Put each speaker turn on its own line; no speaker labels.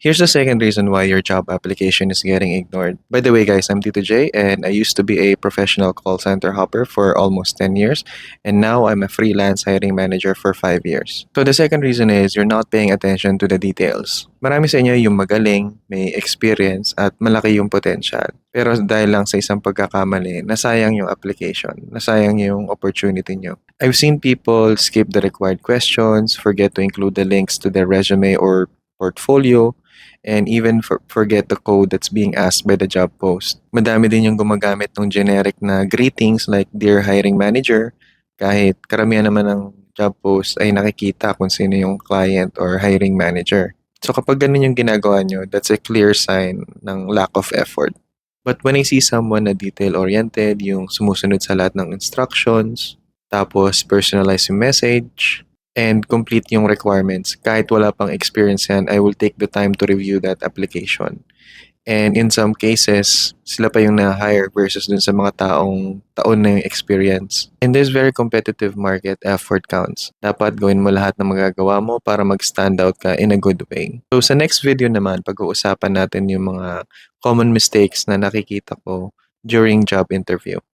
Here's the second reason why your job application is getting ignored. By the way, guys, I'm Tito J, and I used to be a professional call center hopper for almost 10 years, and now I'm a freelance hiring manager for 5 years. So the second reason is you're not paying attention to the details. Marami sa inyo yung magaling, may experience, at malaki yung potential. Pero dahil lang sa isang pagkakamali, nasayang yung application, nasayang yung opportunity nyo. I've seen people skip the required questions, forget to include the links to their resume or portfolio, and even forget the code that's being asked by the job post. Madami din yung gumagamit ng generic na greetings like Dear Hiring Manager, kahit karamihan naman ng job post ay nakikita kung sino yung client or hiring manager. So kapag ganun yung ginagawa nyo, that's a clear sign ng lack of effort. But when I see someone na detail-oriented, yung sumusunod sa lahat ng instructions, tapos personalize yung message, and complete yung requirements. Kahit wala pang experience yan, I will take the time to review that application. And in some cases, sila pa yung na-hire versus dun sa mga taon na yung experience. In this very competitive market, effort counts. Dapat gawin mo lahat ng magagawa mo para mag-stand out ka in a good way. So sa next video naman, pag-uusapan natin yung mga common mistakes na nakikita ko during job interview.